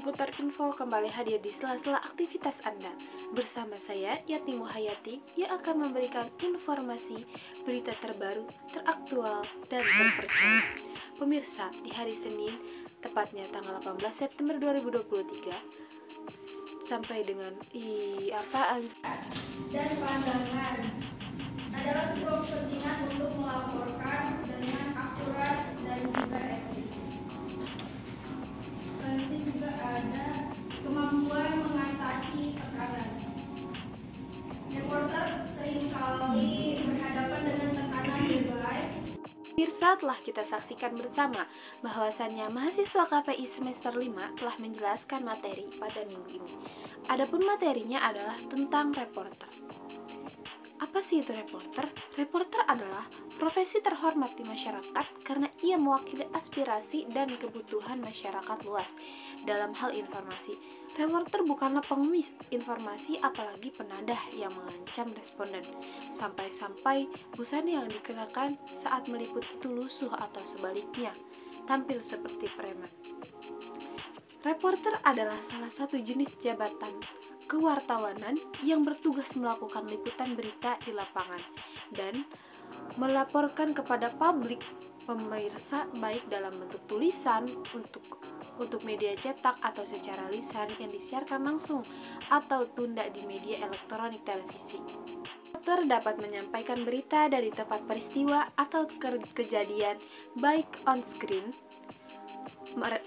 seputar info kembali hadir di sela-sela aktivitas Anda. Bersama saya, Yati Muhayati, yang akan memberikan informasi, berita terbaru, teraktual, dan terpercaya. Pemirsa, di hari Senin, tepatnya tanggal 18 September 2023, sampai dengan apaan? Dan pandangan adalah sebuah kepentingan untuk melaporkan dengan akurat dan juga etis. Selanjutnya juga ada kemampuan mengatasi tekanan. Reporter seringkali berhadapan dengan tekanan deadline. Pemirsa, telah kita saksikan bersama bahwasannya mahasiswa KPI semester 5 telah menjelaskan materi pada minggu ini. Adapun materinya adalah tentang reporter. Apa sih itu reporter? Reporter adalah profesi terhormat di masyarakat karena ia mewakili aspirasi dan kebutuhan masyarakat luas dalam hal informasi. Reporter bukanlah pengemis informasi, apalagi penadah yang mengancam responden. Sampai-sampai busana yang dikenakan saat meliput itu lusuh atau sebaliknya, tampil seperti preman. Reporter adalah salah satu jenis jabatan kewartawanan yang bertugas melakukan liputan berita di lapangan dan melaporkan kepada publik pemirsa baik dalam bentuk tulisan untuk media cetak atau secara lisan yang disiarkan langsung atau tunda di media elektronik televisi. Reporter dapat menyampaikan berita dari tempat peristiwa atau kejadian baik on screen,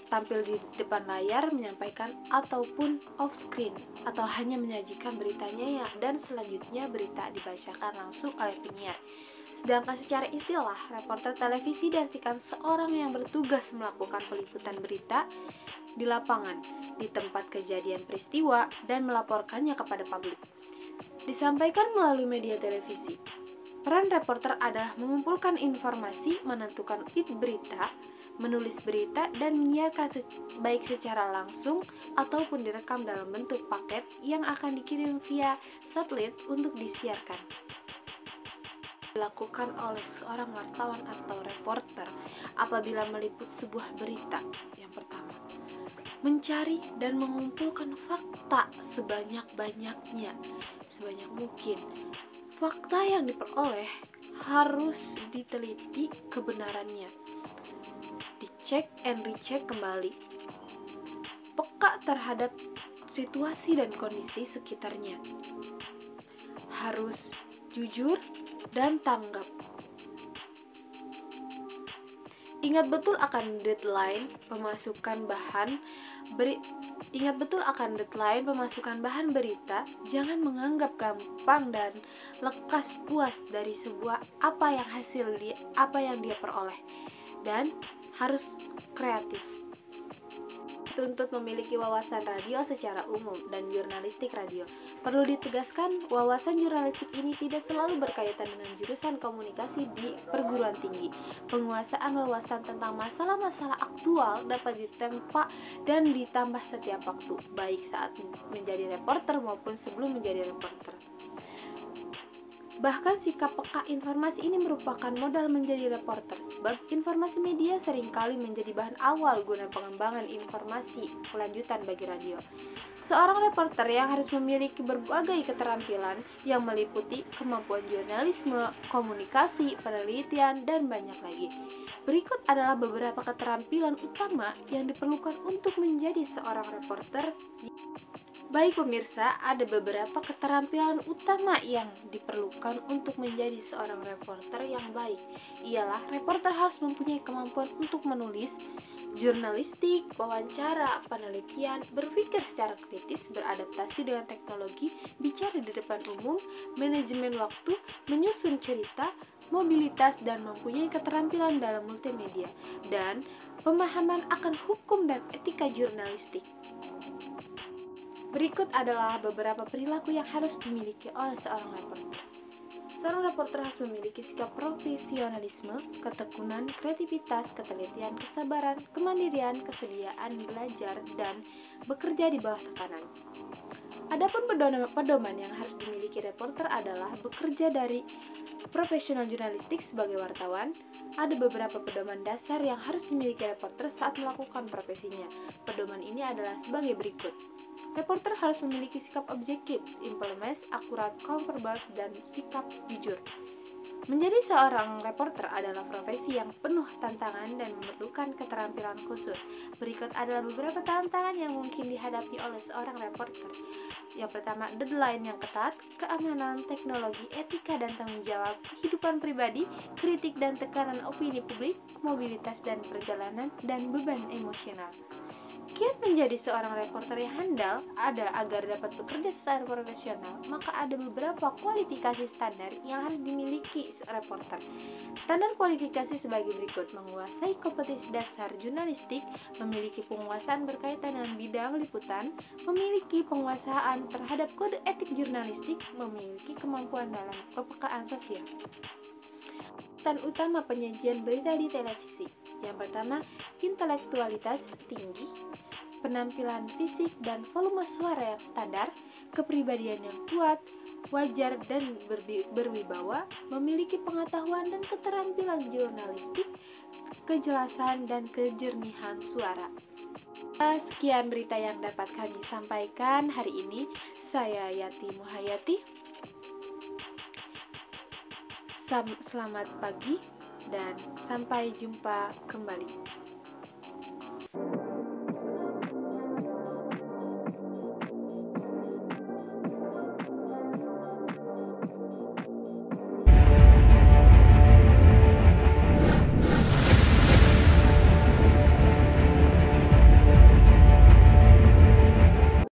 tampil di depan layar menyampaikan, ataupun off screen atau hanya menyajikan beritanya dan selanjutnya berita dibacakan langsung oleh penyiar. Sedangkan secara istilah, reporter televisi diartikan seorang yang bertugas melakukan peliputan berita di lapangan, di tempat kejadian peristiwa dan melaporkannya kepada publik. Disampaikan melalui media televisi. Peran reporter adalah mengumpulkan informasi, menentukan lead berita, menulis berita, dan menyiarkan baik secara langsung ataupun direkam dalam bentuk paket yang akan dikirim via satelit untuk disiarkan. Dilakukan oleh seorang wartawan atau reporter apabila meliput sebuah berita. Yang pertama, mencari dan mengumpulkan fakta sebanyak mungkin. Fakta yang diperoleh harus diteliti kebenarannya, dicek and recheck kembali, peka terhadap situasi dan kondisi sekitarnya, harus jujur dan tanggap. Ingat betul akan deadline pemasukan bahan berita. Jangan menganggap gampang dan lekas puas dari sebuah apa yang dia peroleh, dan harus kreatif. Tuntut memiliki wawasan radio secara umum dan jurnalistik radio. Perlu ditegaskan, wawasan jurnalistik ini tidak selalu berkaitan dengan jurusan komunikasi di perguruan tinggi. Penguasaan wawasan tentang masalah-masalah aktual dapat ditempa dan ditambah setiap waktu, baik saat menjadi reporter maupun sebelum menjadi reporter. Bahkan sikap peka informasi ini merupakan modal menjadi reporter, sebab informasi media seringkali menjadi bahan awal guna pengembangan informasi kelanjutan bagi radio. Seorang reporter yang harus memiliki berbagai keterampilan yang meliputi kemampuan jurnalisme, komunikasi, penelitian, dan banyak lagi. Berikut adalah beberapa keterampilan utama yang diperlukan untuk menjadi seorang reporter. Baik pemirsa, ada beberapa keterampilan utama yang diperlukan untuk menjadi seorang reporter yang baik. Ialah, reporter harus mempunyai kemampuan untuk menulis, jurnalistik, wawancara, penelitian, berpikir secara kritis, beradaptasi dengan teknologi, bicara di depan umum, manajemen waktu, menyusun cerita, mobilitas, dan mempunyai keterampilan dalam multimedia, dan pemahaman akan hukum dan etika jurnalistik. Berikut adalah beberapa perilaku yang harus dimiliki oleh seorang reporter. Seorang reporter harus memiliki sikap profesionalisme, ketekunan, kreativitas, ketelitian, kesabaran, kemandirian, kesediaan belajar, dan bekerja di bawah tekanan. Adapun pedoman yang harus dimiliki dimiliki reporter adalah bekerja dari profesional jurnalistik sebagai wartawan. Ada beberapa pedoman dasar yang harus dimiliki reporter saat melakukan profesinya. Pedoman ini adalah sebagai berikut. Reporter harus memiliki sikap objektif, informes, akurat, komparabel, dan sikap jujur. Menjadi seorang reporter adalah profesi yang penuh tantangan dan memerlukan keterampilan khusus. Berikut adalah beberapa tantangan yang mungkin dihadapi oleh seorang reporter. Yang pertama, deadline yang ketat, keamanan, teknologi, etika dan tanggung jawab, kehidupan pribadi, kritik dan tekanan opini publik, mobilitas dan perjalanan, dan beban emosional. Kiat menjadi seorang reporter yang handal agar dapat bekerja secara profesional, maka ada beberapa kualifikasi standar yang harus dimiliki reporter. Standar kualifikasi sebagai berikut: menguasai kompetisi dasar jurnalistik, memiliki penguasaan berkaitan dengan bidang liputan, memiliki penguasaan terhadap kode etik jurnalistik, memiliki kemampuan dalam kepekaan sosial. Pesan utama penyajian berita di televisi. Yang pertama, intelektualitas tinggi, penampilan fisik dan volume suara yang standar, kepribadian yang kuat, wajar dan berwibawa, memiliki pengetahuan dan keterampilan jurnalistik, kejelasan dan kejernihan suara. Sekian berita yang dapat kami sampaikan hari ini. Saya Yati Muhayati. Selamat pagi dan sampai jumpa kembali.